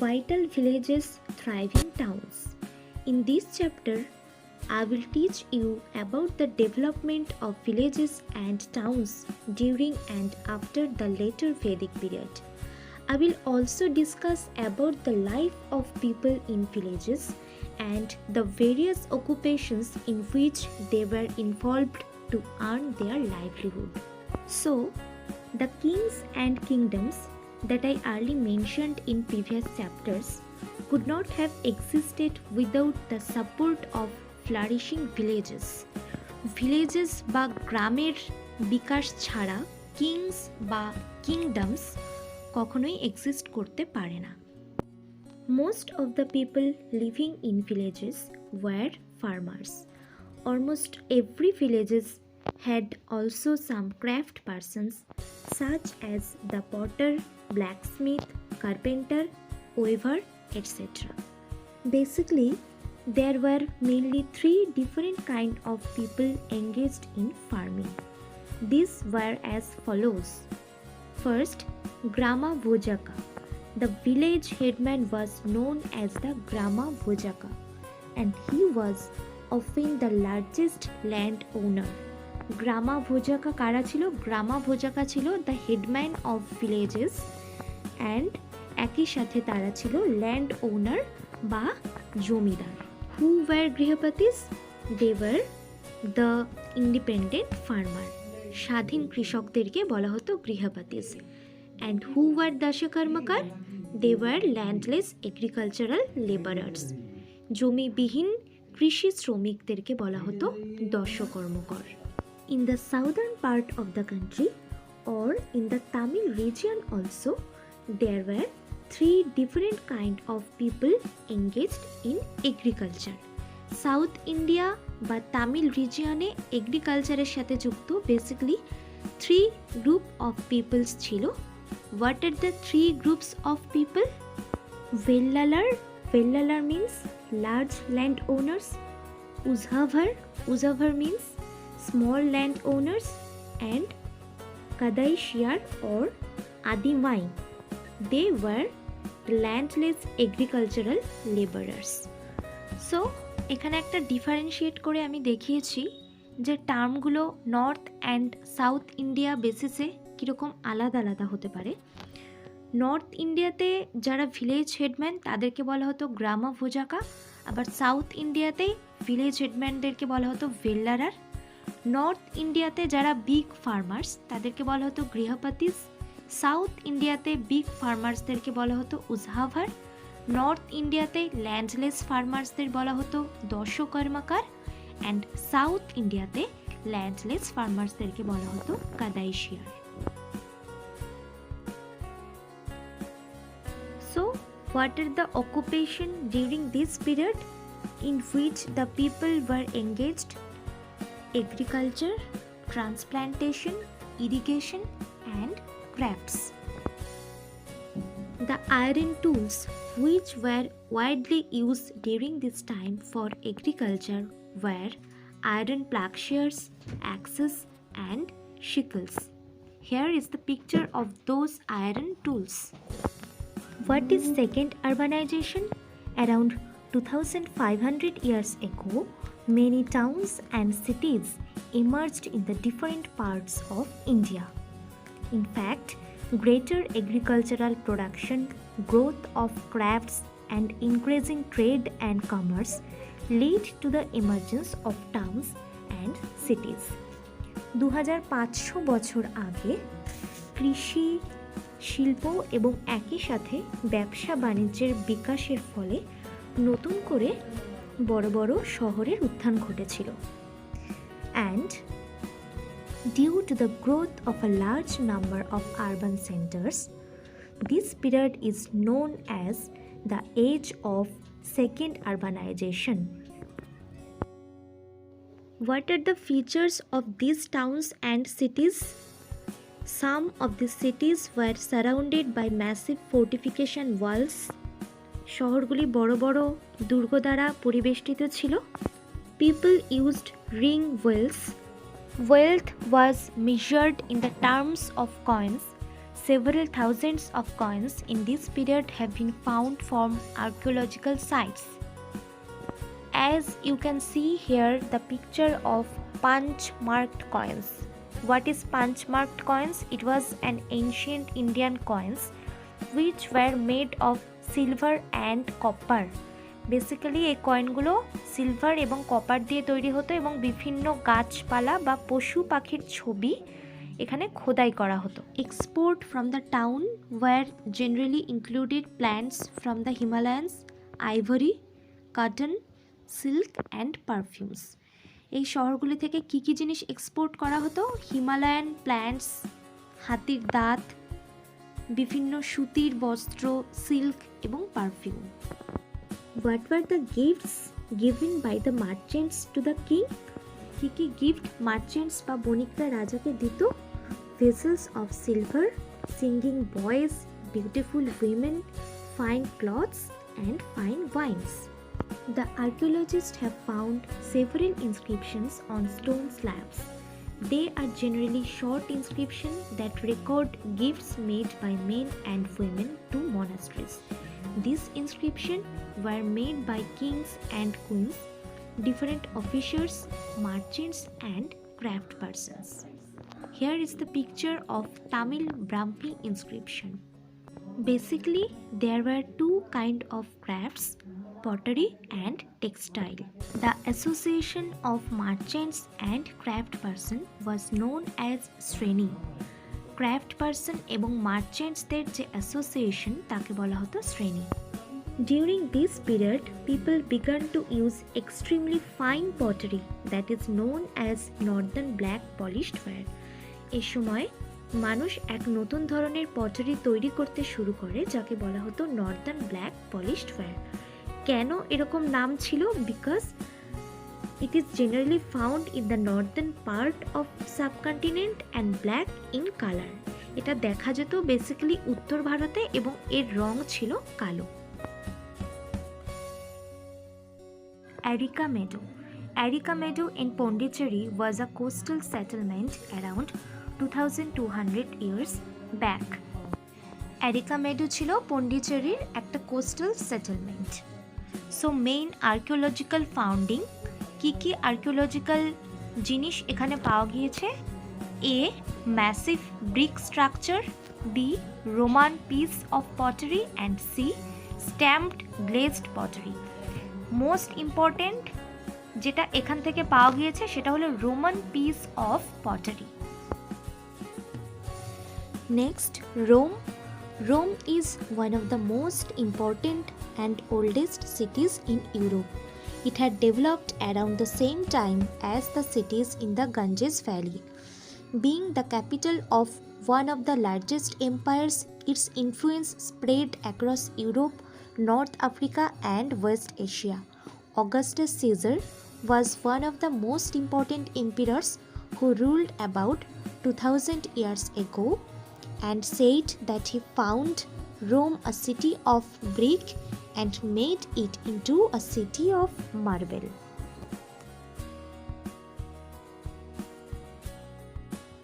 Vital villages, thriving towns. In this chapter, I will teach you about the development of villages and towns during and after the later Vedic period. I will also discuss about the life of people in villages and the various occupations in which they were involved to earn their livelihood. So, the kings and kingdoms that I earlier mentioned in previous chapters could not have existed without the support of flourishing villages. Villages বা গ্রামের বিকাশ ছাড়া Kings বা kingdoms কখনোই exist করতে পারে না। Most of the people living in villages were farmers. Almost every villages had also some craft persons such as the potter, blacksmith, carpenter, weaver, etc. Basically, there were mainly three different kinds of people engaged in farming. These were as follows. First, Grama Bhojaka. The village headman was known as the Grama Bhojaka, and he was often the largest landowner. Grama Bhojaka kara chilo? Grama Bhojaka chilo the headman of villages, and একই সাথে তারা ছিল land ওনার বা জমিদার। Who were গৃহপাতিস? They were the independent farmer. স্বাধীন কৃষকদেরকে বলা হতো গৃহপাতিস। And who were দাসকর্মকার? They were landless agricultural laborers. জমিবিহীন কৃষি শ্রমিকদেরকে বলা হতো দশকর্মকর। In the southern part of the country or in the Tamil region also, there were three different kind of people engaged in agriculture. South India বা তামিল রিজিয়নে এগ্রিকালচারের সাথে যুক্ত basically three group of peoples ছিল। What are the three groups of people? Vellalar means large landowners. Uzavar means small landowners, and Kadaishiyar or Adimai. They were landless agricultural laborers. So এখানে একটা differentiate করে আমি দেখিয়েছি যে টার্মগুলো north and south India বেসিসে কীরকম আলাদা আলাদা হতে পারে। নর্থ ইন্ডিয়াতে যারা ভিলেজ হেডম্যান তাদেরকে বলা হতো গ্রামা ভোজাকা, আবার সাউথ ইন্ডিয়াতে ভিলেজ হেডম্যানদেরকে বলা হতো ভেল্লারার। নর্থ ইন্ডিয়াতে যারা বিগ ফার্মার্স তাদেরকে বলা হতো গৃহপাতিস। সাউথ ইন্ডিয়াতে বিগ ফার্মার্সদেরকে বলা হতো উজহাভার। নর্থ ইন্ডিয়াতে ল্যান্ডলেস ফার্মার্সদের বলা হতো দশকর্মকার, অ্যান্ড সাউথ ইন্ডিয়াতে ল্যান্ডলেস ফার্মার্সদেরকে বলা হতো কাদাইশিয়ার। So, what are the occupation during this period in which the people were engaged? Agriculture, transplantation, irrigation, and crafts. The iron tools which were widely used during this time for agriculture were iron plowshares, axes, and sickles. Here is the picture of those iron tools. What is second urbanization? Around 2500 years ago, many towns and cities emerged in the different parts of India. In fact, greater agricultural production, growth of crafts, and increasing trade and commerce lead to the emergence of towns and cities. 2500 বছর আগে কৃষি, শিল্প এবং একই সাথে ব্যবসা বাণিজ্যের বিকাশের ফলে নতুন করে বড় বড় শহরের উত্থান ঘটেছিল। And due to the growth of a large number of urban centers, this period is known as the age of second urbanization. What are the features of these towns and cities? Some of the cities were surrounded by massive fortification walls. শহরগুলি বড় বড় দুর্গ দ্বারা পরিবেষ্টিত ছিল। People used ring wells. Wealth was measured in the terms of coins. Several thousands of coins in this period have been found from archaeological sites. As you can see here the picture of punch-marked coins. What is punch-marked coins? It was an ancient Indian coins which were made of silver and copper. Basically এই কয়েনগুলো silver এবং copper দিয়ে তৈরি হতো এবং বিভিন্ন গাছপালা বা পশু পাখির ছবি এখানে খোদাই করা হতো। Export from the town were generally included plants from the Himalayans, ivory, cotton, silk and perfumes. এই শহরগুলি থেকে কী কী জিনিস এক্সপোর্ট করা হতো? হিমালয়ান প্ল্যান্টস, হাতির দাঁত, বিভিন্ন সুতির বস্ত্র, সিল্ক এবং perfume. What were the gifts given by the merchants to the king? কি কি গিফট মার্চেন্টস বা বণিকরা রাজাকে দিত? Vessels of silver, singing boys, beautiful women, fine clothes and fine wines. The archaeologists have found several inscriptions on stone slabs. They are generally short inscriptions that record gifts made by men and women to monasteries. These inscriptions were made by kings and queens, different officials, merchants and craft persons. Here is the picture of Tamil Brahmi inscription. Basically, there were two kinds of crafts, pottery and textile. The association of merchants and craft person was known as Shreni. Craft person এবং মার্চেন্টসদের যে association তাকে বলা হতো শ্রেণী। During this period people began to use extremely fine pottery that is known as northern black polished ware. এ সময় মানুষ এক নতুন ধরনের পটারি তৈরি করতে শুরু করে যাকে বলা হতো নর্দার্ন ব্ল্যাক পলিশড ওয়্যার। কেন এরকম নাম ছিল? Because it is generally found in the northern part of subcontinent and black in color. এটা দেখা যেত বেসিক্যালি উত্তর ভারতে এবং এর রং ছিল কালো। Arika Meadow. Arika Meadow in Pondicherry was a coastal settlement around 2200 years back. Arika Meadow ছিল পন্ডিচেরির একটা coastal settlement. So main archaeological founding, কি কি আর্কিওলজিক্যাল জিনিস এখানে পাওয়া গিয়েছে? A massive brick structure, B Roman piece of pottery and C stamped glazed pottery. Most important যেটা এখান থেকে পাওয়া গিয়েছে সেটা হলো Roman piece of pottery. Next Rome. Rome is one of the most important and oldest cities in Europe. It had developed around the same time as the cities in the Ganges Valley. Being the capital of one of the largest empires, its influence spread across Europe, North Africa and West Asia. Augustus Caesar was one of the most important emperors who ruled about 2000 years ago and said that he found Rome a city of brick and made it into a city of marble.